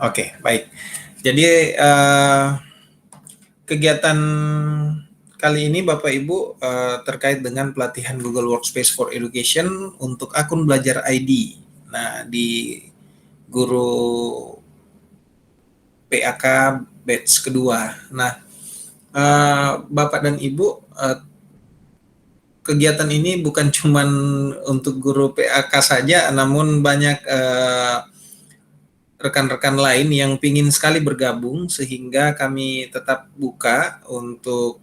Oke, baik. Jadi kegiatan kali ini Bapak Ibu terkait dengan pelatihan Google Workspace for Education untuk akun belajar ID. Nah, di guru PAK batch kedua. Nah, Bapak dan Ibu, kegiatan ini bukan cuma untuk guru PAK saja, namun banyak rekan-rekan lain yang ingin sekali bergabung, sehingga kami tetap buka untuk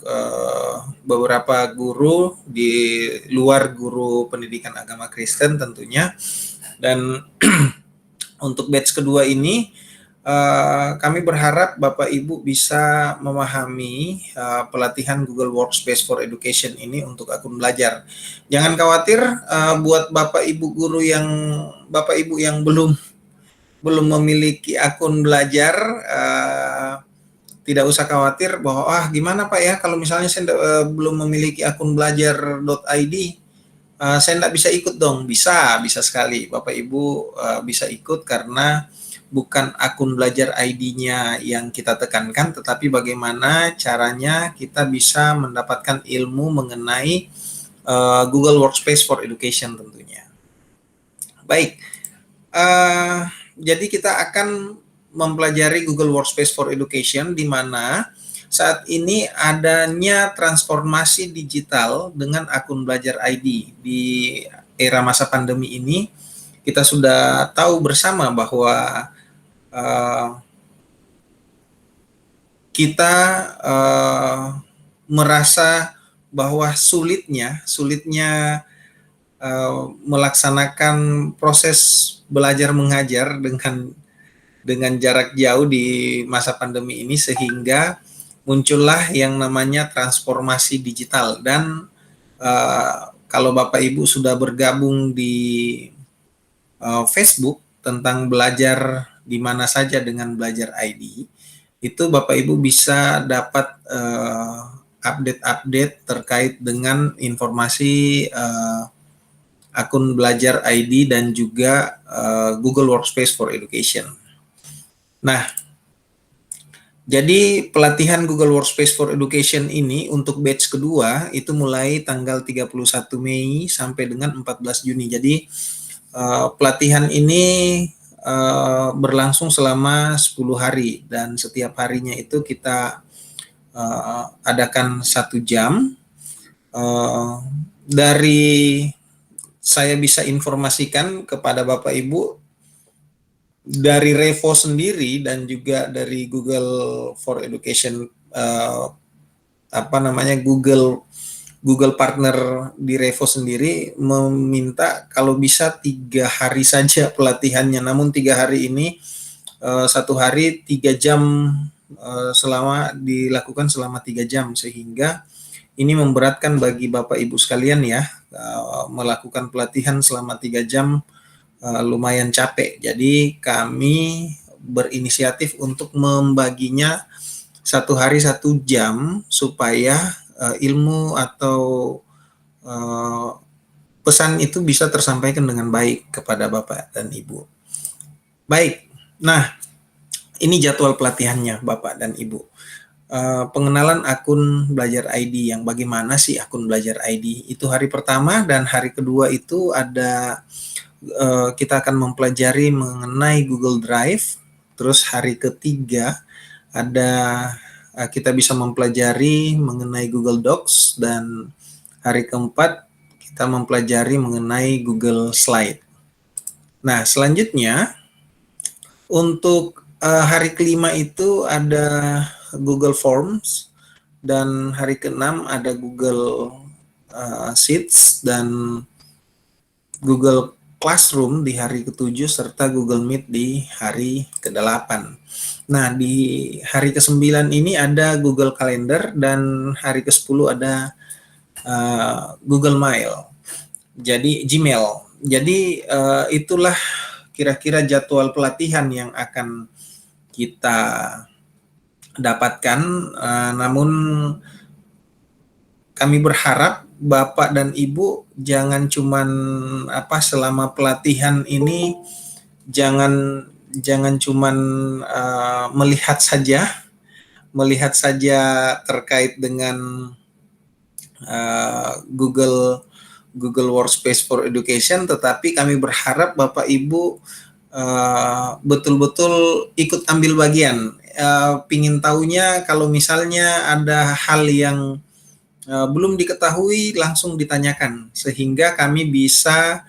beberapa guru di luar guru pendidikan agama Kristen tentunya. Dan untuk batch kedua ini kami berharap Bapak Ibu bisa memahami pelatihan Google Workspace for Education ini untuk akun belajar. Jangan khawatir buat Bapak Ibu guru yang Bapak Ibu yang belum memiliki akun belajar, tidak usah khawatir bahwa gimana Pak ya kalau misalnya saya belum memiliki akun belajar.id, saya tidak bisa ikut dong. Bisa sekali Bapak Ibu bisa ikut, karena bukan akun belajar ID-nya yang kita tekankan, tetapi bagaimana caranya kita bisa mendapatkan ilmu mengenai Google Workspace for Education tentunya. Baik, jadi kita akan mempelajari Google Workspace for Education, di mana saat ini adanya transformasi digital dengan akun belajar ID. Di era masa pandemi ini, kita sudah tahu bersama bahwa kita merasa bahwa sulitnya melaksanakan proses belajar mengajar dengan jarak jauh di masa pandemi ini, sehingga muncullah yang namanya transformasi digital. Dan kalau Bapak Ibu sudah bergabung di Facebook tentang belajar di mana saja dengan belajar ID, itu Bapak Ibu bisa dapat update-update terkait dengan informasi akun belajar ID dan juga Google Workspace for Education. Nah, jadi pelatihan Google Workspace for Education ini untuk batch kedua itu mulai tanggal 31 Mei sampai dengan 14 Juni. Jadi pelatihan ini berlangsung selama 10 hari, dan setiap harinya itu kita adakan 1 jam. Dari saya bisa informasikan kepada Bapak Ibu, dari Revo sendiri dan juga dari Google for Education, Google partner di Revo sendiri meminta kalau bisa 3 hari saja pelatihannya. Namun 3 hari ini 1 hari 3 jam dilakukan selama 3 jam, sehingga ini memberatkan bagi Bapak Ibu sekalian ya, melakukan pelatihan selama 3 jam lumayan capek. Jadi kami berinisiatif untuk membaginya 1 hari 1 jam, supaya ilmu atau pesan itu bisa tersampaikan dengan baik kepada Bapak dan Ibu. Baik, nah ini jadwal pelatihannya Bapak dan Ibu. Pengenalan akun belajar ID. Yang bagaimana sih akun belajar ID? Itu hari pertama, dan hari kedua itu ada kita akan mempelajari mengenai Google Drive. Terus hari ketiga ada kita bisa mempelajari mengenai Google Docs, dan hari keempat kita mempelajari mengenai Google Slide. Nah, selanjutnya untuk hari kelima itu ada Google Forms, dan hari ke-6 ada Google Sheets dan Google Classroom di hari ke-7, serta Google Meet di hari ke-8. Nah, di hari ke-9 ini ada Google Calendar, dan hari ke-10 ada Google Mail. Jadi Gmail. Jadi itulah kira-kira jadwal pelatihan yang akan kita dapatkan. Namun kami berharap Bapak dan Ibu jangan cuman selama pelatihan ini jangan Jangan cuman melihat saja terkait dengan Google Workspace for Education, tetapi kami berharap Bapak Ibu betul-betul ikut ambil bagian. Pingin tahunya kalau misalnya ada hal yang belum diketahui, langsung ditanyakan sehingga kami bisa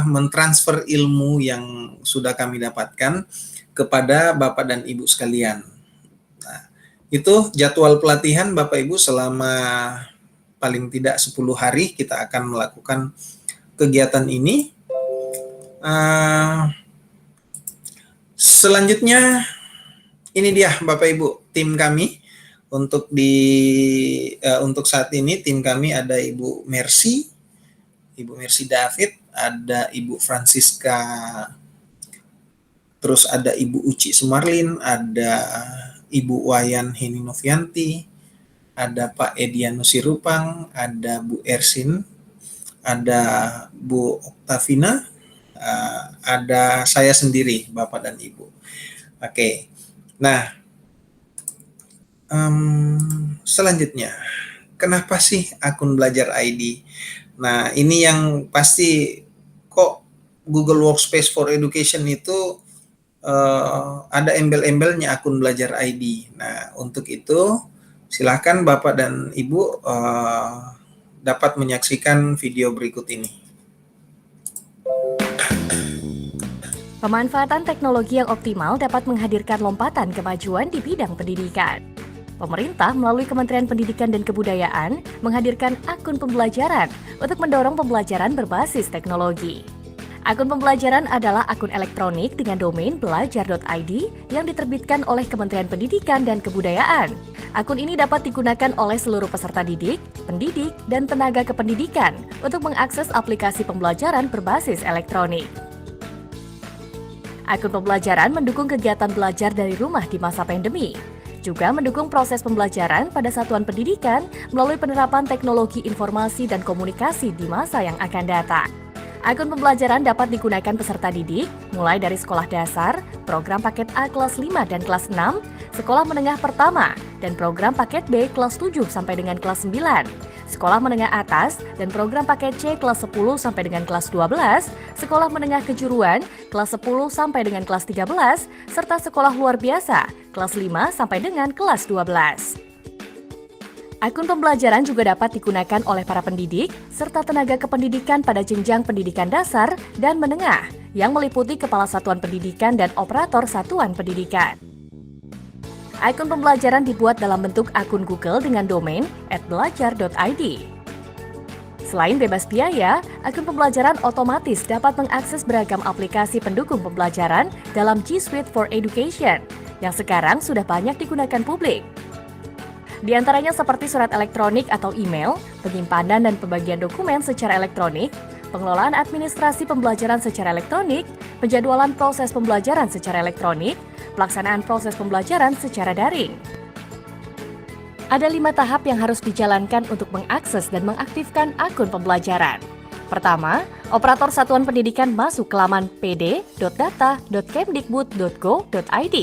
mentransfer ilmu yang sudah kami dapatkan kepada Bapak dan Ibu sekalian. Nah, itu jadwal pelatihan Bapak Ibu selama paling tidak 10 hari kita akan melakukan kegiatan ini. Selanjutnya ini dia Bapak Ibu tim kami untuk saat ini tim kami ada Ibu Mercy David, ada Ibu Francisca, terus ada Ibu Uci Sumarlin, ada Ibu Wayan Heni Novianti, ada Pak Ediano Sirupang, ada Bu Ersin, ada Bu Oktavina, ada saya sendiri, Bapak dan Ibu. Oke, nah selanjutnya, kenapa sih akun Belajar ID? Nah, ini yang pasti kok Google Workspace for Education itu ada embel-embelnya akun Belajar ID. Nah, untuk itu silakan Bapak dan Ibu dapat menyaksikan video berikut ini. Pemanfaatan teknologi yang optimal dapat menghadirkan lompatan kemajuan di bidang pendidikan. Pemerintah melalui Kementerian Pendidikan dan Kebudayaan menghadirkan akun pembelajaran untuk mendorong pembelajaran berbasis teknologi. Akun pembelajaran adalah akun elektronik dengan domain belajar.id yang diterbitkan oleh Kementerian Pendidikan dan Kebudayaan. Akun ini dapat digunakan oleh seluruh peserta didik, pendidik, dan tenaga kependidikan untuk mengakses aplikasi pembelajaran berbasis elektronik. Akun pembelajaran mendukung kegiatan belajar dari rumah di masa pandemi, juga mendukung proses pembelajaran pada satuan pendidikan melalui penerapan teknologi informasi dan komunikasi di masa yang akan datang. Akun pembelajaran dapat digunakan peserta didik, mulai dari sekolah dasar, program paket A kelas 5 dan kelas 6, sekolah menengah pertama, dan program paket B kelas 7 sampai dengan kelas 9, sekolah menengah atas, dan program paket C kelas 10 sampai dengan kelas 12, sekolah menengah kejuruan, kelas 10 sampai dengan kelas 13, serta sekolah luar biasa, kelas 5 sampai dengan kelas 12. Akun pembelajaran juga dapat digunakan oleh para pendidik serta tenaga kependidikan pada jenjang pendidikan dasar dan menengah yang meliputi kepala satuan pendidikan dan operator satuan pendidikan. Akun pembelajaran dibuat dalam bentuk akun Google dengan domain @belajar.id. Selain bebas biaya, akun pembelajaran otomatis dapat mengakses beragam aplikasi pendukung pembelajaran dalam G Suite for Education yang sekarang sudah banyak digunakan publik. Di antaranya seperti surat elektronik atau email, penyimpanan dan pembagian dokumen secara elektronik, pengelolaan administrasi pembelajaran secara elektronik, penjadwalan proses pembelajaran secara elektronik, pelaksanaan proses pembelajaran secara daring. Ada 5 tahap yang harus dijalankan untuk mengakses dan mengaktifkan akun pembelajaran. Pertama, operator satuan pendidikan masuk ke laman pd.data.kemdikbud.go.id.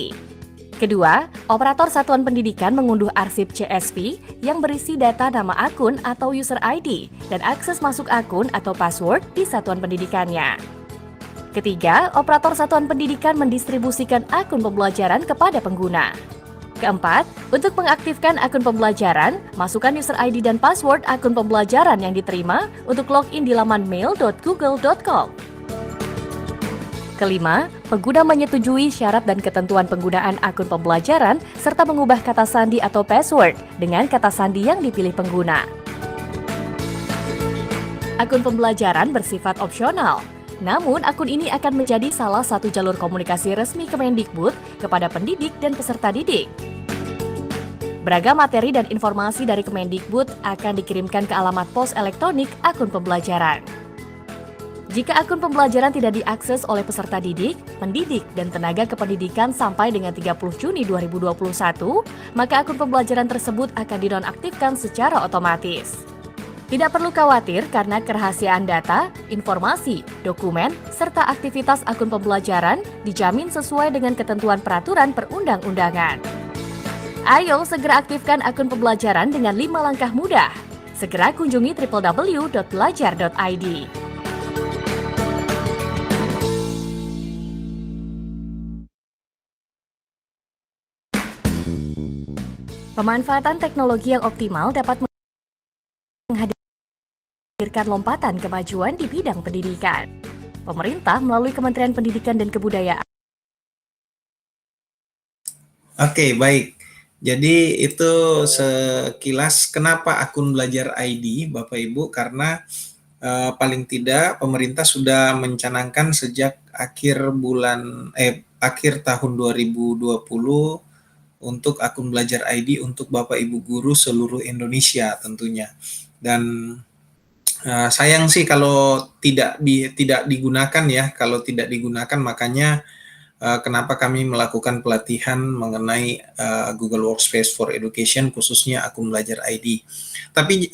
Kedua, operator satuan pendidikan mengunduh arsip CSV yang berisi data nama akun atau user ID dan akses masuk akun atau password di satuan pendidikannya. Ketiga, operator satuan pendidikan mendistribusikan akun pembelajaran kepada pengguna. Keempat, untuk mengaktifkan akun pembelajaran, masukkan user ID dan password akun pembelajaran yang diterima untuk login di laman mail.google.com. Kelima, pengguna menyetujui syarat dan ketentuan penggunaan akun pembelajaran serta mengubah kata sandi atau password dengan kata sandi yang dipilih pengguna. Akun pembelajaran bersifat opsional, namun akun ini akan menjadi salah satu jalur komunikasi resmi Kemendikbud kepada pendidik dan peserta didik. Beragam materi dan informasi dari Kemendikbud akan dikirimkan ke alamat pos elektronik akun pembelajaran. Jika akun pembelajaran tidak diakses oleh peserta didik, pendidik, dan tenaga kependidikan sampai dengan 30 Juni 2021, maka akun pembelajaran tersebut akan dinonaktifkan secara otomatis. Tidak perlu khawatir karena kerahasiaan data, informasi, dokumen, serta aktivitas akun pembelajaran dijamin sesuai dengan ketentuan peraturan perundang-undangan. Ayo segera aktifkan akun pembelajaran dengan 5 langkah mudah. Segera kunjungi www.belajar.id. Pemanfaatan teknologi yang optimal dapat menghadirkan lompatan kemajuan di bidang pendidikan. Pemerintah melalui Kementerian Pendidikan dan Kebudayaan. Oke, baik. Jadi itu sekilas kenapa akun Belajar ID, Bapak Ibu, karena paling tidak pemerintah sudah mencanangkan sejak akhir tahun 2020 untuk akun Belajar ID untuk Bapak Ibu guru seluruh Indonesia tentunya. Dan sayang sih kalau tidak digunakan ya. Kalau tidak digunakan, makanya kenapa kami melakukan pelatihan mengenai Google Workspace for Education, khususnya akun Belajar ID. Tapi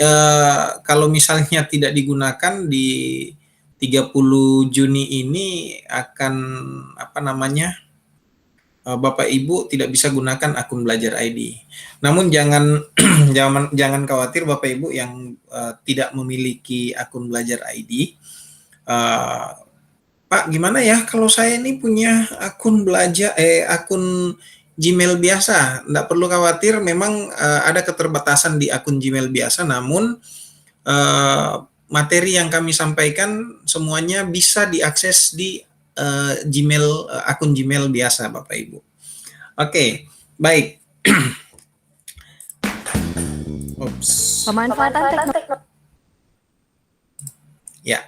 kalau misalnya tidak digunakan di 30 Juni ini akan Bapak Ibu tidak bisa gunakan akun Belajar ID. Namun jangan jangan khawatir Bapak Ibu yang tidak memiliki akun Belajar ID. Pak, gimana ya kalau saya ini punya akun Gmail biasa? Nggak perlu khawatir, memang ada keterbatasan di akun Gmail biasa, namun materi yang kami sampaikan semuanya bisa diakses di akun Gmail biasa, Bapak Ibu. Oke, baik. Pemanfaatan teknologi. Ya.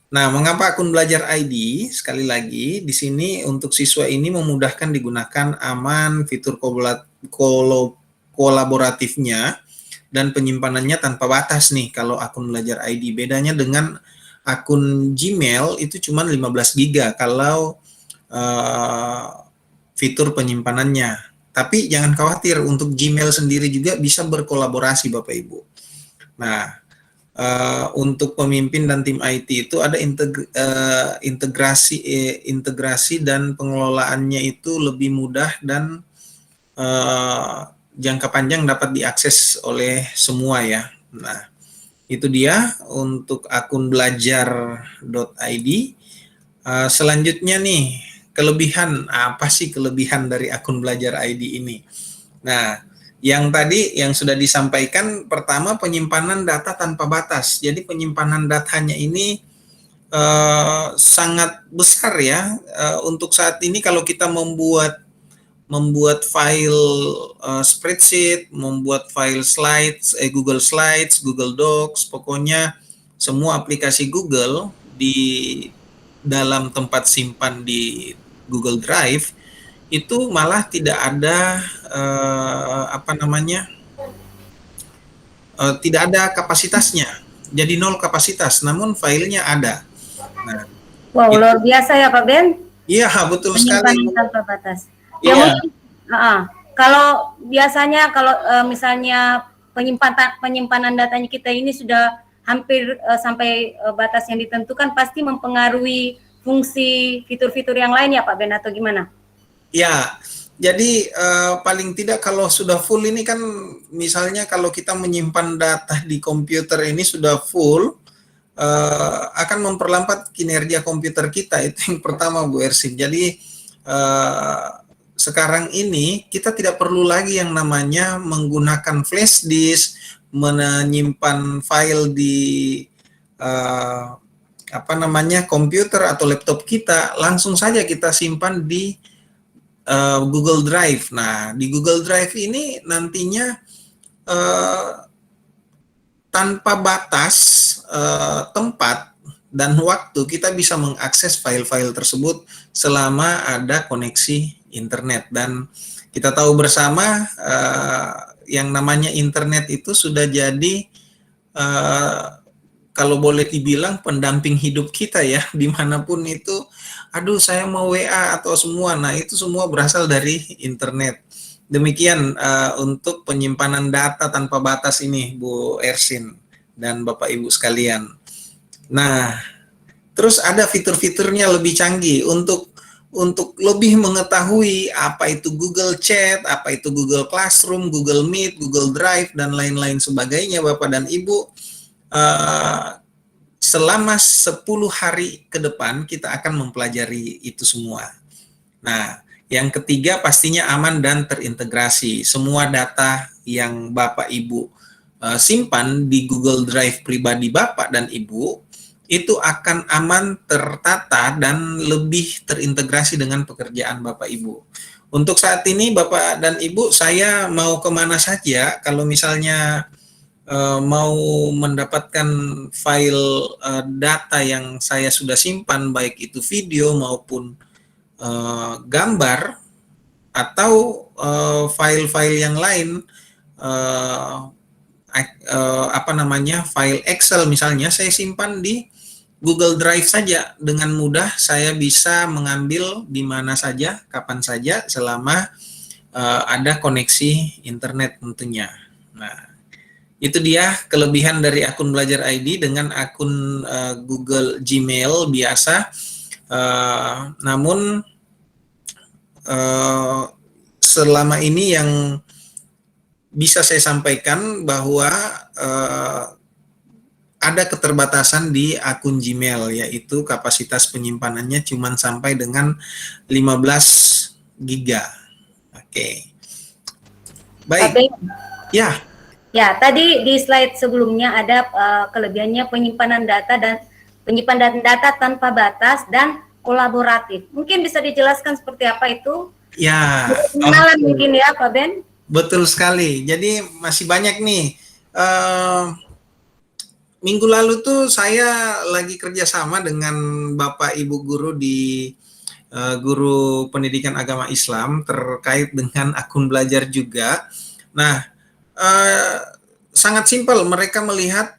Nah, mengapa akun Belajar ID? Sekali lagi, di sini untuk siswa ini memudahkan digunakan, aman, fitur kolaboratifnya, dan penyimpanannya tanpa batas nih kalau akun Belajar ID. Bedanya dengan akun Gmail itu cuma 15 GB kalau fitur penyimpanannya. Tapi jangan khawatir, untuk Gmail sendiri juga bisa berkolaborasi Bapak Ibu. Nah, untuk pemimpin dan tim IT itu ada integrasi dan pengelolaannya itu lebih mudah dan jangka panjang dapat diakses oleh semua ya. Nah, itu dia untuk akun belajar.id. Selanjutnya nih, apa sih kelebihan dari akun Belajar ID ini? Nah, yang tadi yang sudah disampaikan, pertama penyimpanan data tanpa batas. Jadi penyimpanan datanya ini sangat besar ya. Untuk saat ini kalau kita membuat file spreadsheet, membuat file slides, Google Slides, Google Docs, pokoknya semua aplikasi Google di dalam tempat simpan di Google Drive itu malah tidak ada tidak ada kapasitasnya, jadi 0 kapasitas, namun filenya ada. Nah, wow, luar biasa ya Pak Ben. Iya, betul sekali. Tanpa batas. Ya mungkin, kalau biasanya misalnya penyimpanan datanya kita ini sudah hampir sampai batas yang ditentukan, pasti mempengaruhi fungsi fitur-fitur yang lain ya Pak Ben, atau gimana? Ya, jadi paling tidak kalau sudah full ini kan, misalnya kalau kita menyimpan data di komputer ini sudah full, akan memperlambat kinerja komputer kita, itu yang pertama Bu Ersin. Jadi sekarang ini kita tidak perlu lagi yang namanya menggunakan flash disk, menyimpan file di komputer atau laptop kita, langsung saja kita simpan di Google Drive. Nah, di Google Drive ini nantinya tanpa batas tempat dan waktu kita bisa mengakses file-file tersebut selama ada koneksi internet. Dan kita tahu bersama yang namanya internet itu sudah jadi kalau boleh dibilang pendamping hidup kita ya, dimanapun itu. Aduh, saya mau WA atau semua, nah itu semua berasal dari internet. Demikian untuk penyimpanan data tanpa batas ini Bu Ersin. dan Bapak Ibu sekalian. Nah, terus ada fitur-fiturnya lebih canggih untuk lebih mengetahui apa itu Google Chat, apa itu Google Classroom, Google Meet, Google Drive, dan lain-lain sebagainya, Bapak dan Ibu. Selama 10 hari ke depan kita akan mempelajari itu semua. Nah, yang ketiga pastinya aman dan terintegrasi. Semua data yang Bapak Ibu simpan di Google Drive pribadi Bapak dan Ibu itu akan aman, tertata, dan lebih terintegrasi dengan pekerjaan Bapak Ibu. Untuk saat ini Bapak dan Ibu, saya mau kemana saja kalau misalnya mau mendapatkan file data yang saya sudah simpan, baik itu video maupun gambar atau file-file yang lain, file Excel misalnya, saya simpan di Google Drive saja. Dengan mudah saya bisa mengambil di mana saja, kapan saja, selama ada koneksi internet tentunya. Nah, itu dia kelebihan dari akun Belajar ID dengan akun Google Gmail biasa. Namun selama ini yang bisa saya sampaikan bahwa ada keterbatasan di akun Gmail, yaitu kapasitas penyimpanannya cuma sampai dengan 15 giga. Oke. Baik. Ya. Ya, tadi di slide sebelumnya ada kelebihannya penyimpanan data tanpa batas dan kolaboratif. Mungkin bisa dijelaskan seperti apa itu? Ya. Kenalan mungkin ya, Pak Ben? Betul sekali. Jadi masih banyak nih. Minggu lalu tuh saya lagi kerjasama dengan Bapak Ibu guru di guru pendidikan agama Islam terkait dengan akun Belajar juga. Nah, sangat simpel, mereka melihat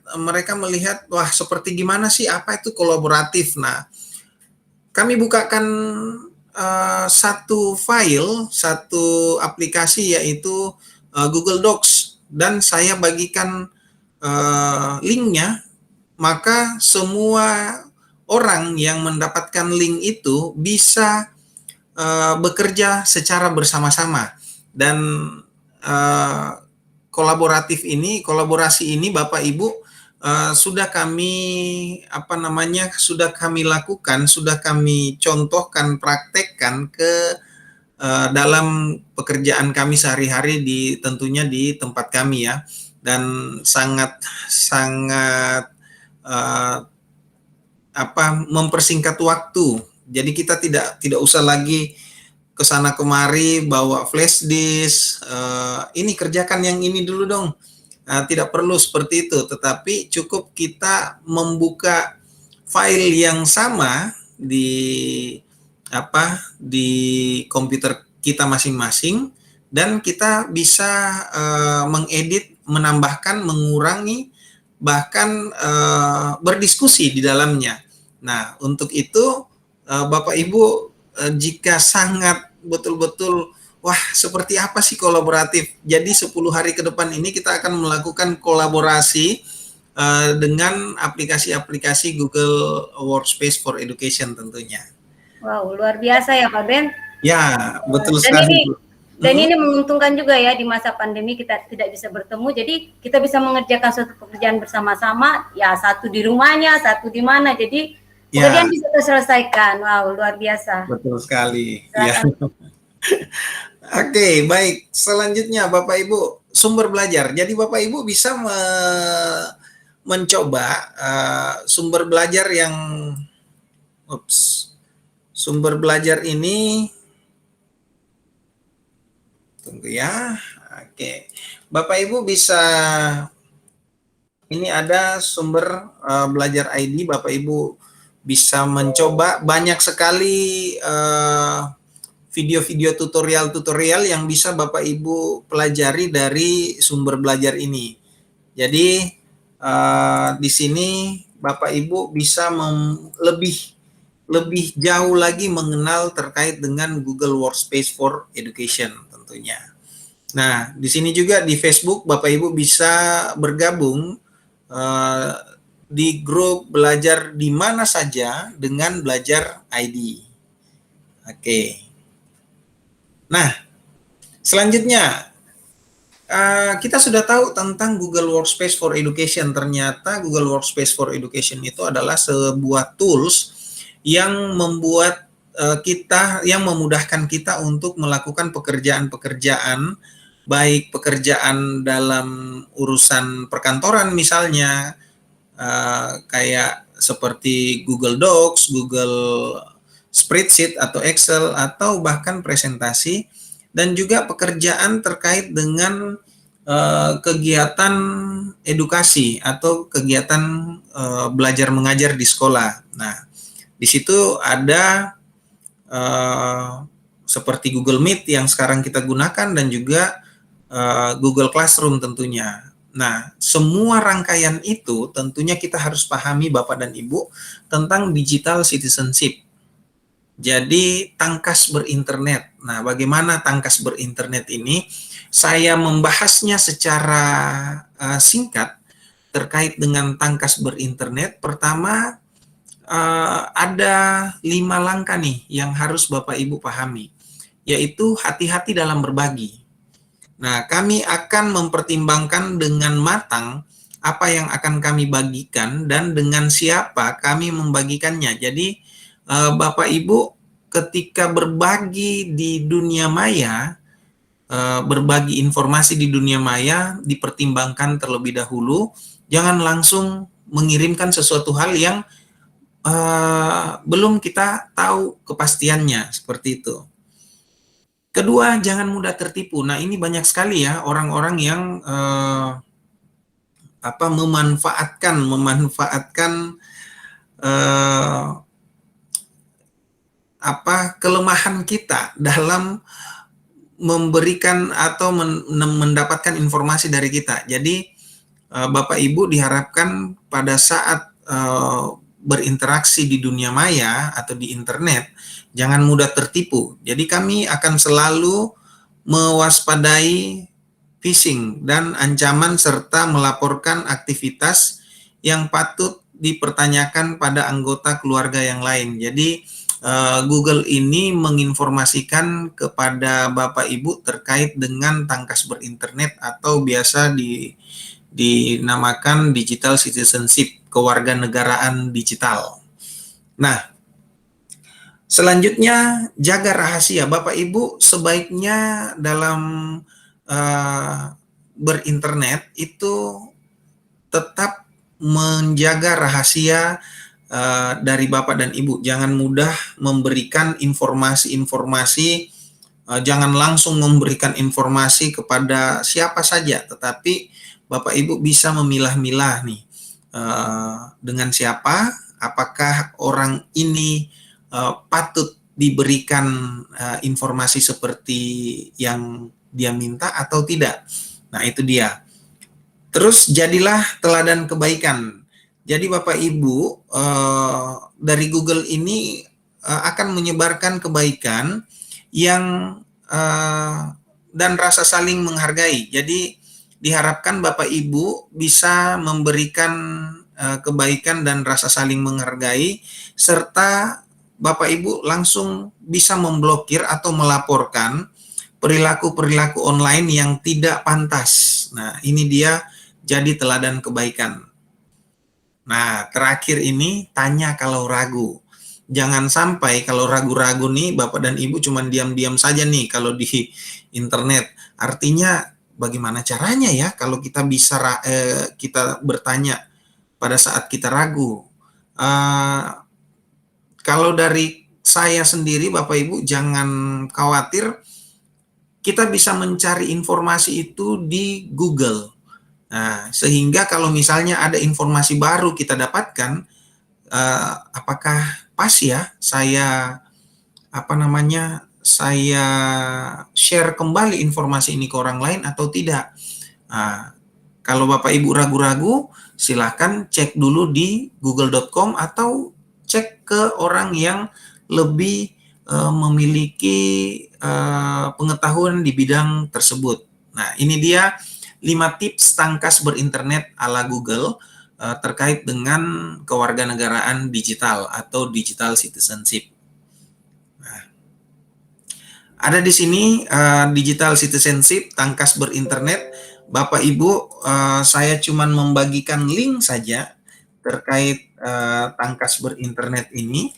wah, seperti gimana sih, apa itu kolaboratif. Nah, kami bukakan satu file, satu aplikasi, yaitu Google Docs, dan saya bagikan linknya, maka semua orang yang mendapatkan link itu bisa bekerja secara bersama-sama. Dan kolaborasi ini Bapak Ibu sudah kami lakukan, sudah kami contohkan, praktekkan ke dalam pekerjaan kami sehari-hari, tentunya di tempat kami ya, dan sangat mempersingkat waktu. Jadi kita tidak usah lagi kesana kemari bawa flash disk, ini kerjakan yang ini dulu dong. Tidak perlu seperti itu, tetapi cukup kita membuka file yang sama di komputer kita masing-masing, dan kita bisa mengedit, menambahkan, mengurangi, bahkan berdiskusi di dalamnya. Nah, untuk itu Bapak Ibu, jika sangat betul-betul wah, seperti apa sih kolaboratif? Jadi 10 hari ke depan ini kita akan melakukan kolaborasi dengan aplikasi-aplikasi Google Workspace for Education tentunya. Wow, luar biasa ya Pak Ben. Ya, betul sekali. Dan ini menguntungkan juga ya, di masa pandemi kita tidak bisa bertemu, jadi kita bisa mengerjakan suatu pekerjaan bersama-sama, ya satu di rumahnya, satu di mana, jadi pekerjaan bisa terselesaikan. Wow, luar biasa. Betul sekali. Ya. Oke, baik. Selanjutnya Bapak Ibu, sumber belajar. Jadi Bapak Ibu bisa mencoba sumber belajar sumber belajar ini, tunggu ya. Oke, Bapak Ibu bisa, ini ada sumber belajar ID. Bapak Ibu bisa mencoba, banyak sekali video-video tutorial yang bisa Bapak Ibu pelajari dari sumber belajar ini. Jadi di sini Bapak Ibu bisa lebih jauh lagi mengenal terkait dengan Google Workspace for Education tentunya. Nah, di sini juga di Facebook Bapak Ibu bisa bergabung eh, di grup belajar di mana saja dengan belajar ID. Oke. Nah, selanjutnya kita sudah tahu tentang Google Workspace for Education. Ternyata Google Workspace for Education itu adalah sebuah tools yang membuat yang memudahkan kita untuk melakukan pekerjaan-pekerjaan, baik pekerjaan dalam urusan perkantoran misalnya, kayak seperti Google Docs, Google Spreadsheet atau Excel, atau bahkan presentasi, dan juga pekerjaan terkait dengan kegiatan edukasi atau kegiatan belajar mengajar di sekolah. Nah, di situ ada seperti Google Meet yang sekarang kita gunakan, dan juga Google Classroom tentunya. Nah, semua rangkaian itu tentunya kita harus pahami Bapak dan Ibu tentang digital citizenship. Jadi tangkas berinternet. Nah, bagaimana tangkas berinternet ini? Saya membahasnya secara singkat terkait dengan tangkas berinternet. Pertama, ada 5 langkah nih yang harus Bapak Ibu pahami, yaitu hati-hati dalam berbagi. Nah, kami akan mempertimbangkan dengan matang apa yang akan kami bagikan dan dengan siapa kami membagikannya. Jadi, Bapak Ibu ketika berbagi di dunia maya, berbagi informasi di dunia maya, dipertimbangkan terlebih dahulu. Jangan langsung mengirimkan sesuatu hal yang belum kita tahu kepastiannya, seperti itu. Kedua, jangan mudah tertipu. Nah, ini banyak sekali ya orang-orang yang memanfaatkan kelemahan kita dalam memberikan atau mendapatkan informasi dari kita. Jadi Bapak Ibu diharapkan pada saat berinteraksi di dunia maya atau di internet, jangan mudah tertipu. Jadi kami akan selalu mewaspadai phishing dan ancaman, serta melaporkan aktivitas yang patut dipertanyakan pada anggota keluarga yang lain. Jadi Google ini menginformasikan kepada Bapak Ibu terkait dengan tangkas berinternet atau biasa dinamakan digital citizenship, kewarganegaraan digital. Nah, selanjutnya jaga rahasia. Bapak Ibu sebaiknya dalam berinternet itu tetap menjaga rahasia dari Bapak dan Ibu. Jangan mudah memberikan informasi-informasi, jangan langsung memberikan informasi kepada siapa saja, tetapi Bapak Ibu bisa memilah-milah nih dengan siapa, apakah orang ini patut diberikan informasi seperti yang dia minta atau tidak. Nah, itu dia. Terus jadilah teladan kebaikan. Jadi Bapak Ibu dari Google ini akan menyebarkan kebaikan yang dan rasa saling menghargai. Jadi diharapkan Bapak Ibu bisa memberikan kebaikan dan rasa saling menghargai, serta Bapak Ibu langsung bisa memblokir atau melaporkan perilaku-perilaku online yang tidak pantas. Nah, ini dia jadi teladan kebaikan. Nah, terakhir ini, tanya kalau ragu. Jangan sampai kalau ragu-ragu nih, Bapak dan Ibu cuma diam-diam saja nih kalau di internet. Artinya, bagaimana caranya ya kalau kita bisa kita bertanya pada saat kita ragu? Kalau dari saya sendiri, Bapak Ibu, jangan khawatir. Kita bisa mencari informasi itu di Google. Nah, sehingga kalau misalnya ada informasi baru kita dapatkan, apakah pas ya saya saya share kembali informasi ini ke orang lain atau tidak. Nah, kalau Bapak Ibu ragu-ragu, silakan cek dulu di google.com atau cek ke orang yang lebih memiliki pengetahuan di bidang tersebut. Nah, ini dia 5 tips tangkas berinternet ala Google. terkait dengan kewarganegaraan digital atau digital citizenship. Nah, ada di sini digital citizenship, tangkas berinternet. Bapak Ibu, saya cuman membagikan link saja terkait tangkas berinternet ini.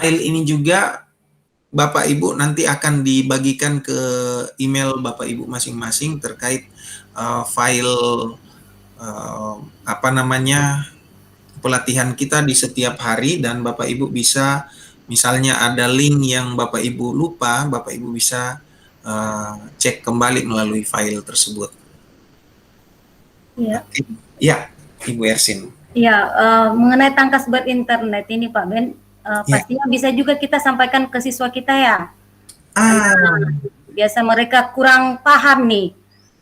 File ini juga Bapak Ibu nanti akan dibagikan ke email Bapak Ibu masing-masing terkait file pelatihan kita di setiap hari, dan Bapak Ibu bisa, misalnya ada link yang Bapak Ibu lupa, Bapak Ibu bisa cek kembali melalui file tersebut. Iya. Ya, Ibu Ersin. Ya, mengenai tangkas berinternet ini Pak Ben, pastinya bisa juga kita sampaikan ke siswa kita ya. Biasa mereka kurang paham nih.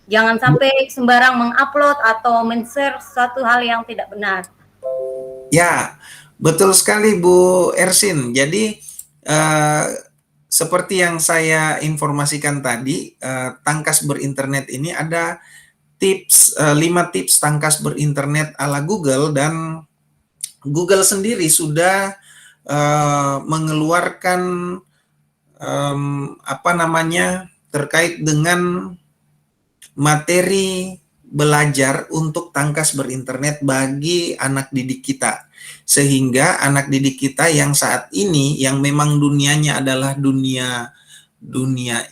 Jangan sampai sembarang mengupload atau men-share suatu hal yang tidak benar. Ya, betul sekali Bu Ersin. Jadi seperti yang saya informasikan tadi, tangkas berinternet ini ada tips, 5 tips tangkas berinternet ala Google, dan Google sendiri sudah mengeluarkan terkait dengan materi belajar untuk tangkas berinternet bagi anak didik kita, sehingga anak didik kita yang saat ini yang memang dunianya adalah dunia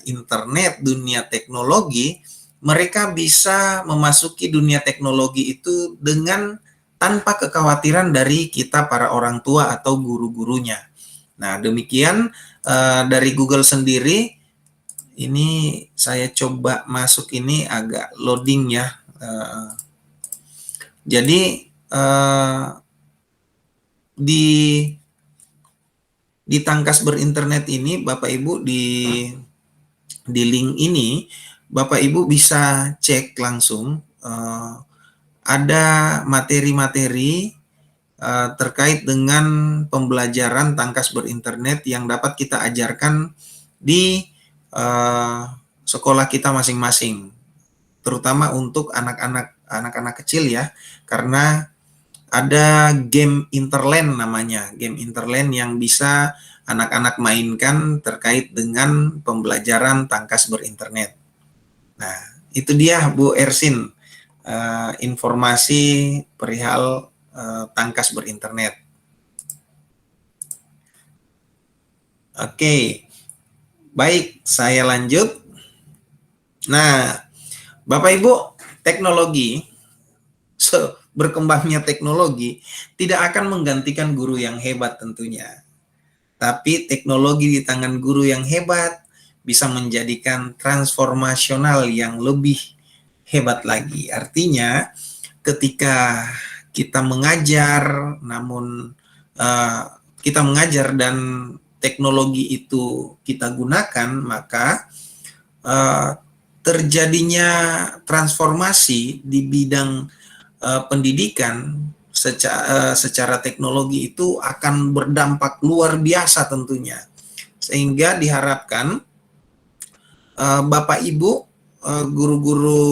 internet, dunia teknologi, mereka bisa memasuki dunia teknologi itu dengan tanpa kekhawatiran dari kita para orang tua atau guru-gurunya. Nah, demikian dari Google sendiri. Ini saya coba masuk, ini agak loading ya. Jadi di tangkas berinternet ini, Bapak Ibu, di link ini Bapak Ibu bisa cek langsung, ada materi-materi terkait dengan pembelajaran tangkas berinternet yang dapat kita ajarkan di sekolah kita masing-masing, terutama untuk anak-anak kecil ya, karena ada game interland namanya, game interland yang bisa anak-anak mainkan terkait dengan pembelajaran tangkas berinternet. Nah, itu dia Bu Ersin, informasi perihal tangkas berinternet. Oke. Baik, saya lanjut. Nah, Bapak Ibu, teknologi, berkembangnya teknologi tidak akan menggantikan guru yang hebat tentunya. Tapi teknologi di tangan guru yang hebat bisa menjadikan transformasional yang lebih hebat lagi. Artinya, ketika kita mengajar, kita mengajar dan teknologi itu kita gunakan, maka terjadinya transformasi di bidang pendidikan secara teknologi itu akan berdampak luar biasa tentunya. Sehingga diharapkan Bapak Ibu, guru-guru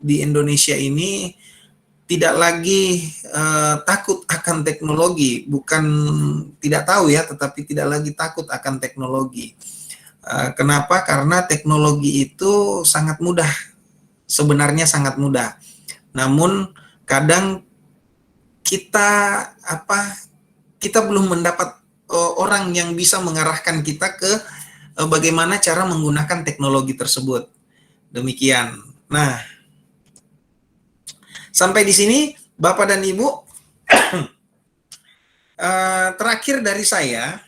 di Indonesia ini tidak lagi takut akan teknologi, bukan tidak tahu ya, tetapi tidak lagi takut akan teknologi. Kenapa? Karena teknologi itu sangat mudah, sebenarnya sangat mudah. Namun kadang kita belum mendapat orang yang bisa mengarahkan kita ke bagaimana cara menggunakan teknologi tersebut. Demikian. Nah, sampai di sini, Bapak dan Ibu, terakhir dari saya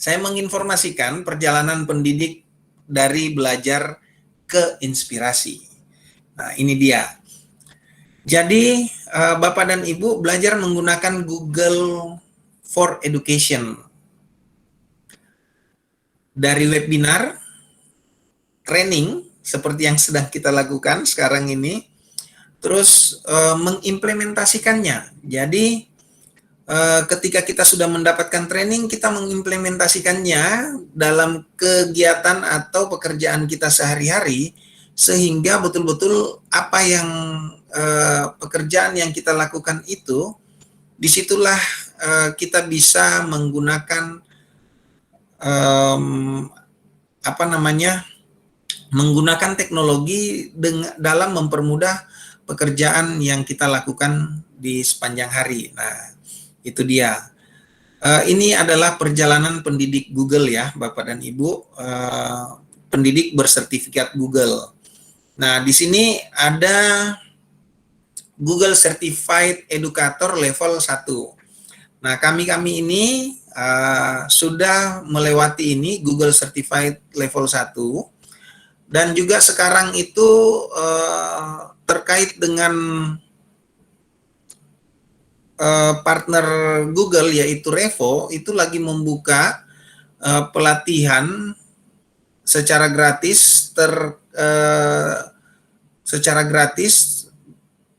menginformasikan perjalanan pendidik dari belajar ke inspirasi. Nah, ini dia. Jadi, Bapak dan Ibu belajar menggunakan Google for Education. Dari webinar, training, seperti yang sedang kita lakukan sekarang ini, terus mengimplementasikannya. Jadi ketika kita sudah mendapatkan training, kita mengimplementasikannya dalam kegiatan atau pekerjaan kita sehari-hari, sehingga betul-betul apa yang pekerjaan yang kita lakukan itu, disitulah kita bisa menggunakan menggunakan teknologi dalam mempermudah pekerjaan yang kita lakukan di sepanjang hari. Nah, itu dia. Ini adalah perjalanan pendidik Google ya, Bapak dan Ibu, pendidik bersertifikat Google. Nah, di sini ada Google Certified Educator level 1. Nah, kami ini sudah melewati ini Google Certified level 1, dan juga sekarang itu terkait dengan partner Google yaitu Revo, itu lagi membuka pelatihan secara gratis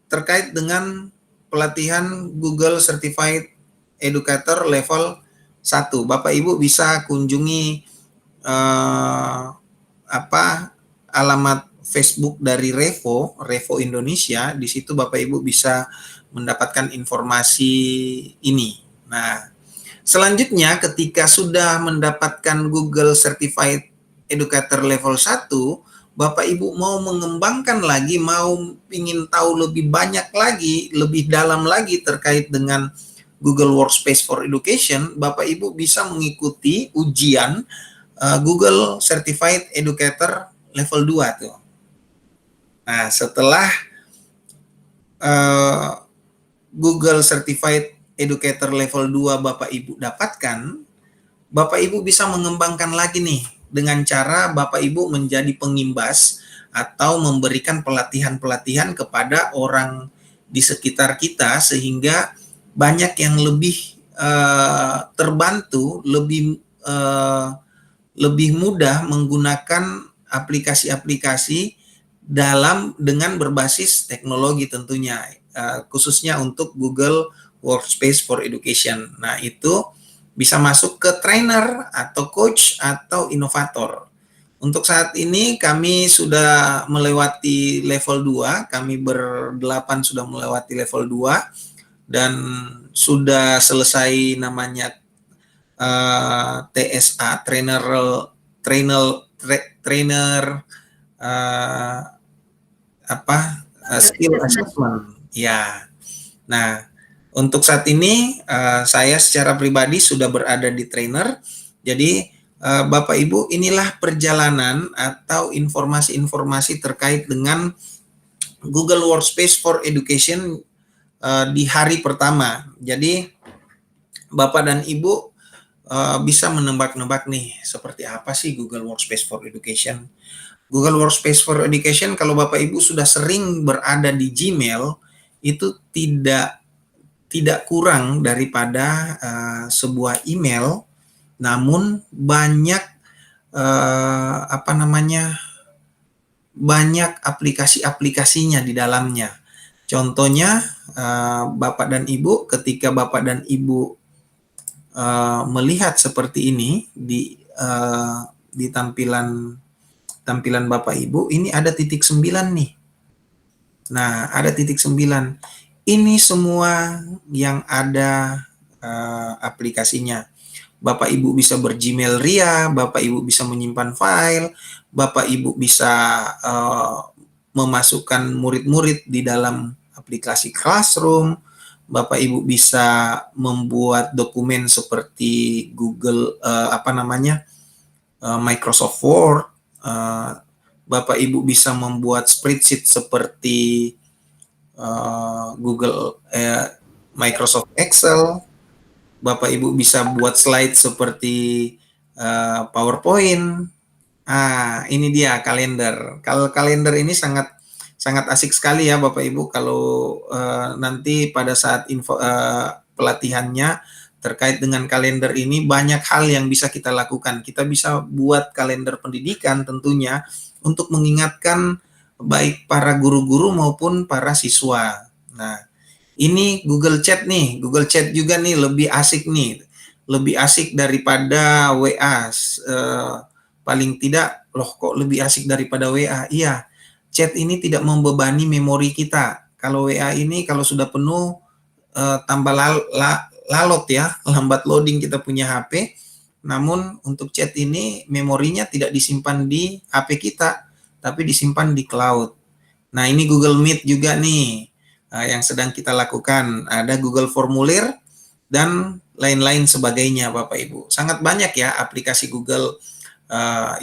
terkait dengan pelatihan Google Certified Educator level 1. Bapak Ibu bisa kunjungi alamat Facebook dari Revo Indonesia. Di situ Bapak Ibu bisa mendapatkan informasi ini. Nah, selanjutnya ketika sudah mendapatkan Google Certified Educator level 1, Bapak Ibu mau mengembangkan lagi, mau ingin tahu lebih banyak lagi, lebih dalam lagi terkait dengan Google Workspace for Education, Bapak Ibu bisa mengikuti ujian Google Certified Educator level 2 tuh. Nah, setelah Google Certified Educator level 2 Bapak Ibu dapatkan, Bapak Ibu bisa mengembangkan lagi nih dengan cara Bapak Ibu menjadi pengimbas atau memberikan pelatihan-pelatihan kepada orang di sekitar kita, sehingga banyak yang lebih terbantu, lebih mudah menggunakan aplikasi-aplikasi dengan berbasis teknologi tentunya, khususnya untuk Google Workspace for Education. Nah, itu bisa masuk ke trainer atau coach atau inovator. Untuk saat ini kami sudah melewati level 2, kami berdelapan sudah melewati level 2 dan sudah selesai namanya TSA, trainer skill assessment. Ya. Nah, untuk saat ini saya secara pribadi sudah berada di trainer. Jadi Bapak Ibu, inilah perjalanan atau informasi-informasi terkait dengan Google Workspace for Education di hari pertama. Jadi Bapak dan Ibu bisa menebak-nebak nih, seperti apa sih Google Workspace for Education. Google Workspace for Education, kalau Bapak Ibu sudah sering berada di Gmail, itu tidak kurang daripada sebuah email, namun banyak banyak aplikasi-aplikasinya di dalamnya. Contohnya, Bapak dan Ibu, ketika Bapak dan Ibu melihat seperti ini di tampilan Bapak Ibu, ini ada titik 9 nih. Nah, ada titik 9. Ini semua yang ada aplikasinya. Bapak Ibu bisa berGmail Ria, Bapak Ibu bisa menyimpan file, Bapak Ibu bisa memasukkan murid-murid di dalam aplikasi Classroom, Bapak Ibu bisa membuat dokumen seperti Google Microsoft Word, Bapak Ibu bisa membuat spreadsheet seperti Microsoft Excel, Bapak Ibu bisa buat slide seperti PowerPoint. Ini dia kalender. Kalau kalender ini sangat asik sekali ya Bapak Ibu, kalau nanti pada saat pelatihannya terkait dengan kalender ini, banyak hal yang bisa kita lakukan. Kita bisa buat kalender pendidikan tentunya untuk mengingatkan baik para guru-guru maupun para siswa. Nah, ini Google Chat nih, Google Chat juga nih lebih asik nih, lebih asik daripada WA. Paling tidak, loh kok lebih asik daripada WA? Iya, chat ini tidak membebani memori kita. Kalau WA ini kalau sudah penuh tambah lalot ya, lambat loading kita punya HP. Namun untuk chat ini memorinya tidak disimpan di HP kita, tapi disimpan di cloud. Nah ini Google Meet juga nih yang sedang kita lakukan. Ada Google Formulir dan lain-lain sebagainya Bapak Ibu. Sangat banyak ya aplikasi Google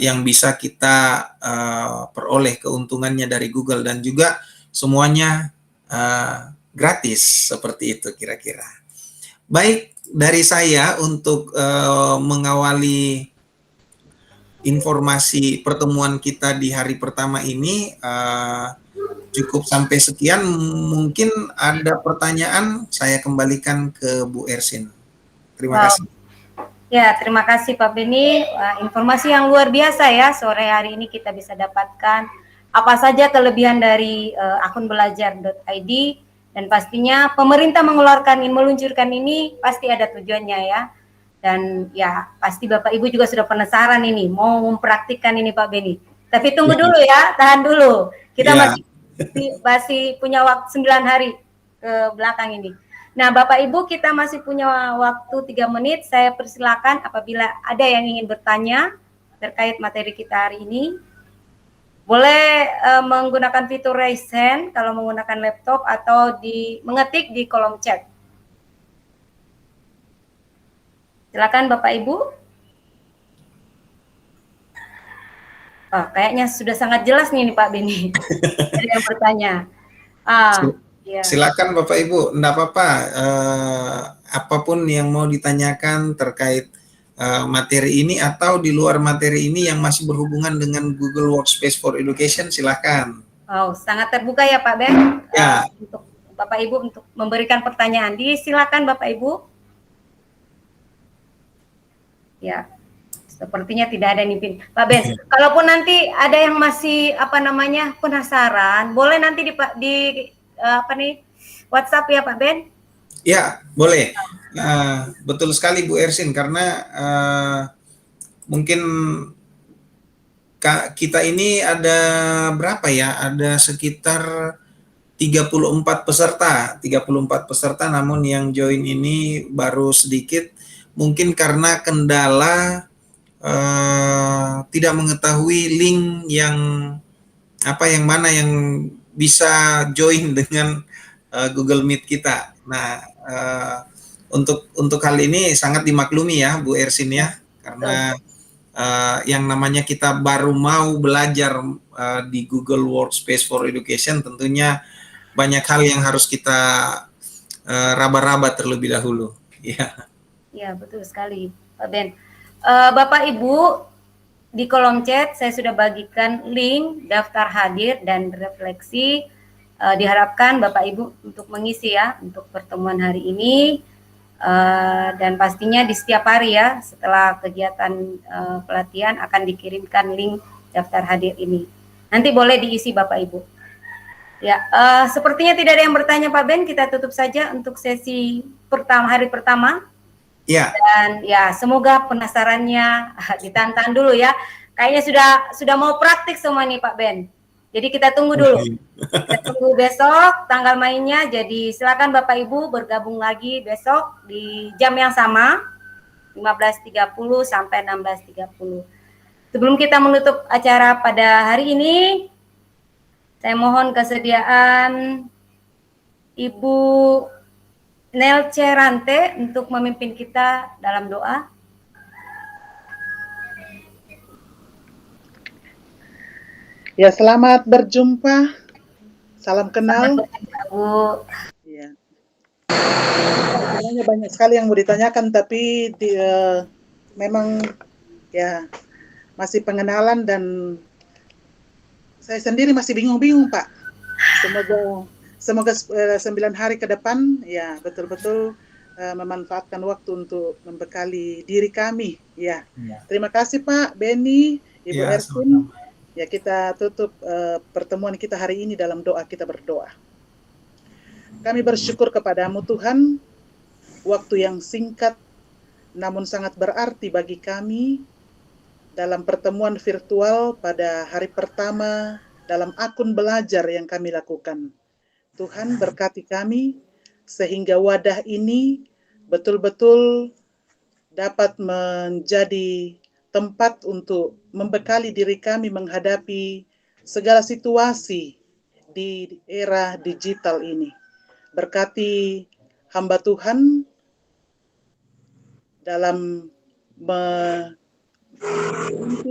yang bisa kita peroleh keuntungannya dari Google, dan juga semuanya gratis seperti itu kira-kira. Baik, dari saya untuk mengawali informasi pertemuan kita di hari pertama ini cukup sampai sekian. Mungkin ada pertanyaan, saya kembalikan ke Bu Ersin. Terima kasih. Ya, terima kasih Pak Beni. Informasi yang luar biasa ya sore hari ini kita bisa dapatkan. Apa saja kelebihan dari akun belajar.id, dan pastinya pemerintah meluncurkan ini pasti ada tujuannya ya. Dan ya pasti Bapak Ibu juga sudah penasaran ini, mau mempraktikkan ini Pak Beni. Tapi tunggu dulu ya, tahan dulu. Kita masih punya waktu 9 hari ke belakang ini. Nah Bapak Ibu, kita masih punya waktu 3 menit. Saya persilakan apabila ada yang ingin bertanya terkait materi kita hari ini. Boleh menggunakan fitur raise hand kalau menggunakan laptop, atau mengetik di kolom chat. Silakan Bapak Ibu. Kayaknya sudah sangat jelas nih Pak Beni. Ada yang bertanya. Ya. Silakan Bapak Ibu, enggak apa-apa. Apapun yang mau ditanyakan terkait materi ini atau di luar materi ini yang masih berhubungan dengan Google Workspace for Education, silakan. Sangat terbuka ya Pak Ben. Ya. Untuk Bapak Ibu untuk memberikan pertanyaan. Silakan Bapak Ibu. Ya, sepertinya tidak ada nih Pak Ben. Kalaupun nanti ada yang masih penasaran, boleh nanti di WhatsApp ya Pak Ben? Ya, boleh. Betul sekali Bu Ersin, karena mungkin kita ini ada berapa ya? Ada sekitar 34 peserta, namun yang join ini baru sedikit. Mungkin karena kendala tidak mengetahui link yang mana yang bisa join dengan Google Meet kita. Nah, untuk hal ini sangat dimaklumi ya Bu Ersin ya, karena yang namanya kita baru mau belajar di Google Workspace for Education, tentunya banyak hal yang harus kita raba-raba terlebih dahulu. Ya. Ya, betul sekali Pak Ben. Bapak Ibu, di kolom chat saya sudah bagikan link daftar hadir dan refleksi. Diharapkan Bapak Ibu untuk mengisi ya untuk pertemuan hari ini, dan pastinya di setiap hari ya setelah kegiatan pelatihan akan dikirimkan link daftar hadir ini. Nanti boleh diisi Bapak Ibu. Ya, sepertinya tidak ada yang bertanya Pak Ben. Kita tutup saja untuk sesi hari pertama. Ya. Dan ya semoga penasarannya ditantang dulu ya. Kayaknya sudah mau praktik semua nih Pak Ben. Jadi kita tunggu dulu. Kita tunggu besok tanggal mainnya. Jadi silakan Bapak Ibu bergabung lagi besok di jam yang sama, 15.30 sampai 16.30. Sebelum kita menutup acara pada hari ini, saya mohon kesediaan Ibu Nelce Rante untuk memimpin kita dalam doa. Ya, selamat berjumpa. Salam kenal. Bu. Ya. Sebenarnya banyak sekali yang mau ditanyakan, tapi memang ya masih pengenalan, dan saya sendiri masih bingung-bingung Pak. Semoga 9 hari ke depan ya betul-betul memanfaatkan waktu untuk membekali diri kami ya. Terima kasih Pak Beni, Ibu Ersin. Ya, kita tutup pertemuan kita hari ini dalam doa. Kita berdoa. Kami bersyukur kepadamu Tuhan, waktu yang singkat namun sangat berarti bagi kami dalam pertemuan virtual pada hari pertama dalam akun belajar yang kami lakukan. Tuhan berkati kami sehingga wadah ini betul-betul dapat menjadi tempat untuk membekali diri kami menghadapi segala situasi di era digital ini. Berkati hamba Tuhan dalam memimpin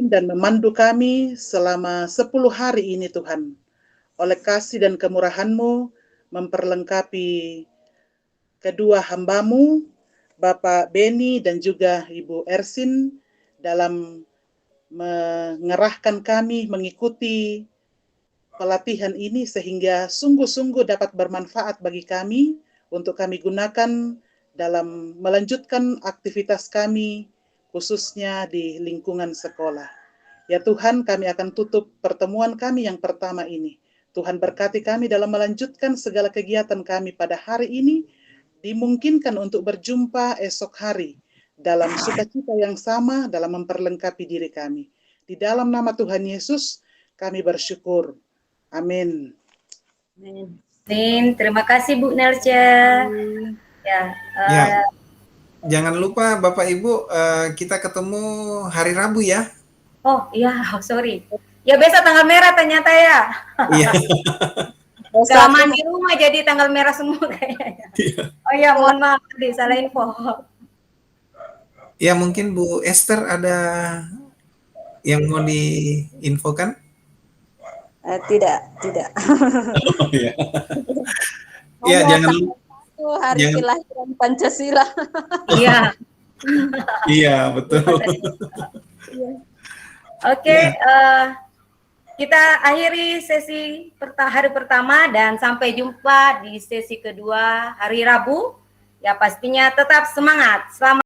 dan memandu kami selama 10 hari ini Tuhan. Oleh kasih dan kemurahan-Mu memperlengkapi kedua hamba-Mu, Bapak Beni dan juga Ibu Ersin dalam mengerahkan kami mengikuti pelatihan ini sehingga sungguh-sungguh dapat bermanfaat bagi kami untuk kami gunakan dalam melanjutkan aktivitas kami khususnya di lingkungan sekolah. Ya Tuhan, kami akan tutup pertemuan kami yang pertama ini. Tuhan berkati kami dalam melanjutkan segala kegiatan kami pada hari ini, dimungkinkan untuk berjumpa esok hari dalam sukacita yang sama dalam memperlengkapi diri kami. Di dalam nama Tuhan Yesus kami bersyukur. Amin. Amin. Terima kasih Bu Nelce. Ya, Ya. Jangan lupa Bapak Ibu, kita ketemu hari Rabu ya. oh iya, sorry. Ya besok tanggal merah ternyata ya. Iya. Kelamaan di rumah jadi tanggal merah semua kayaknya. Oh iya, mohon maaf tadi salah info. Ya mungkin Bu Esther ada yang mau diinfokan? Tidak. Oh, iya. Ya, jangan lupa. Hari kelahiran Pancasila. Iya. Iya, betul. Oke, kita akhiri sesi hari pertama dan sampai jumpa di sesi kedua hari Rabu. Ya pastinya tetap semangat. Selamat